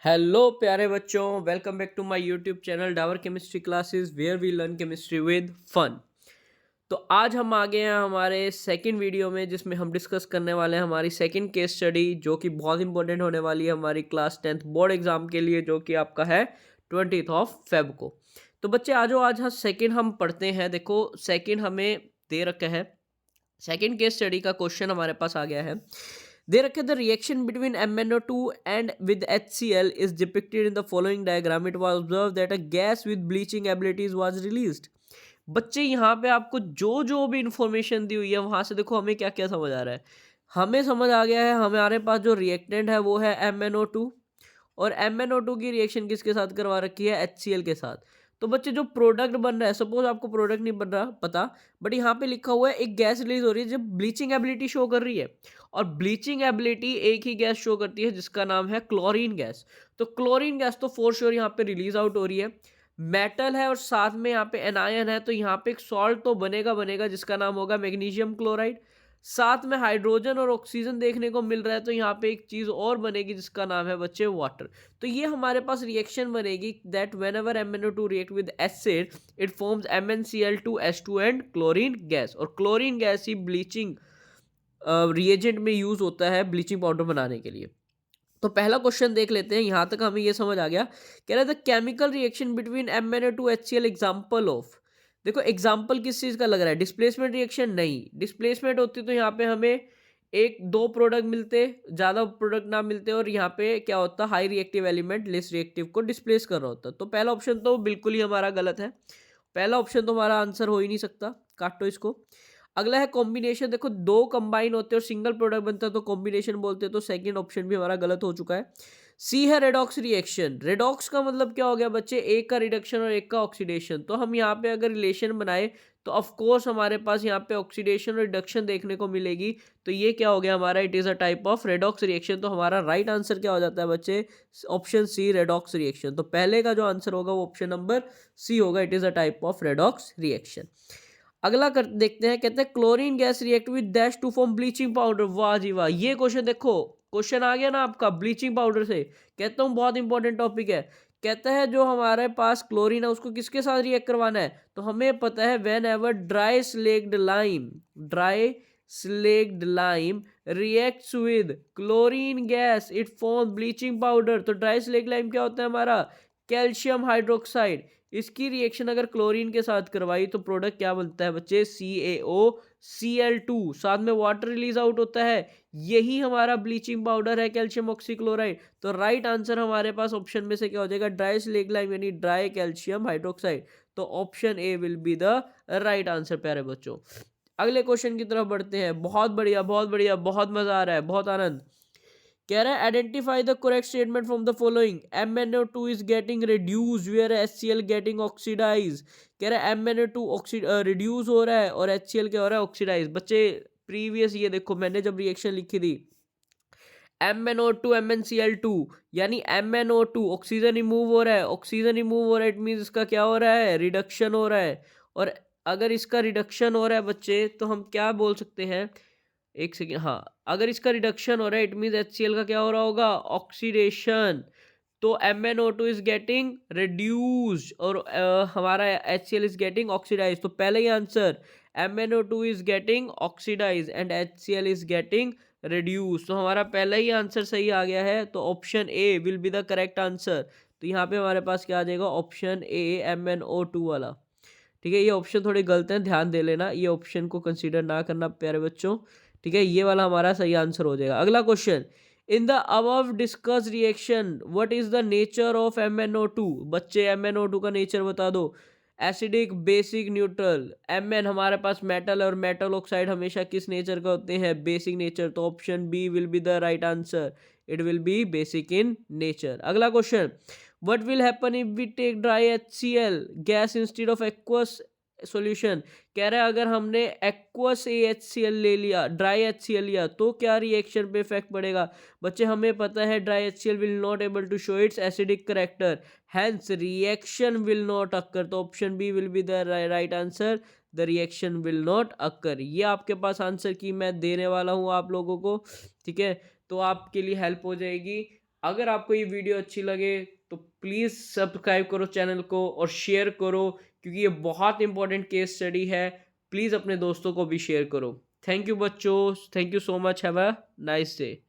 Hello प्यारे बच्चों, welcome back to my YouTube channel Dawar chemistry classes where we learn chemistry with fun. तो आज हम आ गए हैं हमारे सेकंड वीडियो में, जिसमें हम डिस्कस करने वाले हैं हमारी सेकंड केस स्टडी, जो कि बहुत इंपॉर्टेंट होने वाली है हमारी क्लास 10th बोर्ड एग्जाम के लिए, जो कि आपका है 20th ऑफ फेब को। तो बच्चे आज सेकंड हम पढ़ते हैं। देखो, सेकंड हमें दे रखा है, सेकंड केस स्टडी का क्वेश्चन हमारे पास आ गया है। दे रखे the reaction between MnO2 and with HCl is depicted in the following diagram. It was observe that a gas with bleaching abilities was released. बच्चे यहाँ पे आपको जो जो भी इंफॉर्मेशन दी हुई है वहां से देखो हमें क्या क्या समझ आ रहा है। हमें समझ आ गया है हमारे पास जो रिएक्टेंट है वो है MnO2, और MnO2 की रिएक्शन किसके साथ करवा रखी है, HCl के साथ। तो बच्चे जो प्रोडक्ट बन रहा है, सपोज आपको प्रोडक्ट नहीं बन रहा पता, बट यहाँ पे लिखा हुआ है एक गैस रिलीज हो रही है जब ब्लीचिंग एबिलिटी शो कर रही है, और ब्लीचिंग एबिलिटी एक ही गैस शो करती है जिसका नाम है क्लोरीन गैस। तो क्लोरीन गैस तो फॉर श्योर यहाँ पे रिलीज आउट हो रही है। मेटल है और साथ में यहाँ पे एनायन है, तो यहाँ पे एक सॉल्ट तो बनेगा बनेगा जिसका नाम होगा मैग्नीशियम क्लोराइड। साथ में हाइड्रोजन और ऑक्सीजन देखने को मिल रहा है, तो यहाँ पे एक चीज और बनेगी जिसका नाम है बच्चे वाटर। तो ये हमारे पास रिएक्शन बनेगी that whenever MnO2 react with acid it forms MnCl2H2 and chlorine gas. और क्लोरीन गैस ही ब्लीचिंग रिएजेंट में यूज होता है ब्लीचिंग पाउडर बनाने के लिए। तो पहला क्वेश्चन देख लेते हैं। यहां तक हमें ये समझ आ गया। कह रहा था chemical reaction between MnO2 HCl example of. देखो एग्जांपल किस चीज का लग रहा है, डिस्प्लेसमेंट रिएक्शन नहीं। डिस्प्लेसमेंट होती तो यहाँ पे हमें एक दो प्रोडक्ट मिलते, ज्यादा प्रोडक्ट ना मिलते, और यहाँ पे क्या होता, high reactive element less reactive को डिस्प्लेस कर रहा होता। तो पहला ऑप्शन तो बिल्कुल ही हमारा गलत है। पहला ऑप्शन तो हमारा आंसर हो ही नहीं सकता, काटो इसको। अगला है कॉम्बिनेशन। देखो दो कंबाइन होते हैं और सिंगल प्रोडक्ट बनता है तो कॉम्बिनेशन बोलते हैं, तो सेकंड ऑप्शन भी हमारा गलत हो चुका है। सी है रेडॉक्स रिएक्शन। रेडॉक्स का मतलब क्या हो गया बच्चे, एक का रिडक्शन और एक का ऑक्सीडेशन। तो हम यहाँ पे अगर रिलेशन बनाए तो ऑफ कोर्स हमारे पास यहाँ पे ऑक्सीडेशन और रिडक्शन देखने को मिलेगी। तो ये क्या हो गया हमारा, it is a type of redox reaction. तो हमारा राइट आंसर क्या हो जाता है बच्चे, ऑप्शन सी रेडॉक्स रिएक्शन। तो पहले का जो आंसर होगा वो ऑप्शन नंबर सी होगा, it is a type of redox reaction. अगला देखते हैं। कहते हैं chlorine gas react with dash two form bleaching powder. वाह जी वाह, ये क्वेश्चन देखो, क्वेश्चन आ गया ना आपका ब्लीचिंग पाउडर से। कहता हूँ बहुत इंपॉर्टेंट टॉपिक है। कहता है जो हमारे पास क्लोरीन है उसको किसके साथ रिएक्ट करवाना है, तो हमें पता है when ever dry slaked lime reacts with chlorine gas it form bleaching powder. तो ड्राई स्लेक्ड लाइम क्या होता है हमारा, कैल्शियम हाइड्रोक्साइड। इसकी रिएक्शन अगर क्लोरीन के साथ करवाई तो प्रोडक्ट क्या बनता है बच्चे, CaOCl2, साथ में वाटर रिलीज आउट होता है। यही हमारा ब्लीचिंग पाउडर है, कैल्शियम ऑक्सीक्लोराइड। तो राइट आंसर हमारे पास ऑप्शन में से क्या हो जाएगा, ड्राई स्लेक्ट लाइम यानी ड्राई कैल्शियम हाइड्रोक्साइड। तो option A will be the right answer प्यारे बच्चों। अगले क्वेश्चन की तरफ बढ़ते हैं। बहुत बढ़िया बहुत बढ़िया, बहुत मजा आ रहा है, बहुत आनंद। कह रहा है identify the correct statement from the following. MnO2 is getting reduce where HCl getting oxidise. कह रहा है MnO2 रिड्यूस हो रहा है और HCl क्या हो रहा है, ऑक्सीडाइज। बच्चे प्रीवियस ये देखो मैंने जब रिएक्शन लिखी थी MnO2 MnCl2, यानी MnO2 ऑक्सीजन रिमूव हो रहा है, ऑक्सीजन रिमूव हो रहा है, इट मीन इसका क्या हो रहा है, रिडक्शन हो रहा है। और अगर इसका रिडक्शन हो रहा है बच्चे तो हम क्या बोल सकते हैं, एक सेकेंड, हाँ, अगर इसका रिडक्शन हो रहा है इट मीन HCl का क्या हो रहा होगा, ऑक्सीडेशन। तो MnO2 इज गेटिंग रिड्यूस्ड और हमारा HCl इज गेटिंग ऑक्सीडाइज। तो पहले ही answer, MnO2 is getting oxidise and HCl is getting reduce. तो हमारा पहला ही आंसर सही आ गया है। तो option A will be the correct answer. तो यहाँ पे हमारे पास क्या आ जाएगा, ऑप्शन ए MnO2 वाला। ठीक है, ये ऑप्शन थोड़े गलत हैं, ध्यान दे लेना, ये ऑप्शन को कंसीडर ना करना प्यारे बच्चों। ठीक है, ये वाला हमारा सही आंसर हो जाएगा। अगला question, in the above discuss reaction what is the nature of MnO2। बच्चे MnO2 का नेचर बता दो। Acidic, basic, neutral. Mn हमारे पास मेटल और मेटल ऑक्साइड हमेशा किस नेचर का होते हैं, बेसिक नेचर। तो option B will be the right answer, it will be basic in nature. अगला question, what will happen if we take dry HCl gas instead of aqueous solution. कह रहा है अगर हमने एक्वस AHCl ले लिया, dry HCl लिया, तो क्या रिएक्शन पे इफेक्ट पड़ेगा। बच्चे हमें पता है dry HCl will not able to show its acidic character, hence reaction will not occur. तो option B will be the right answer, the reaction will not occur. ये आपके पास आंसर की मैं देने वाला हूँ आप लोगों को। ठीक है, तो आपके लिए हेल्प हो जाएगी। अगर आपको ये वीडियो अच्छी लगे तो प्लीज़ सब्सक्राइब करो चैनल को और शेयर करो, क्योंकि ये बहुत इंपॉर्टेंट केस स्टडी है। प्लीज़ अपने दोस्तों को भी शेयर करो। थैंक यू बच्चों, thank you so much, have a nice day.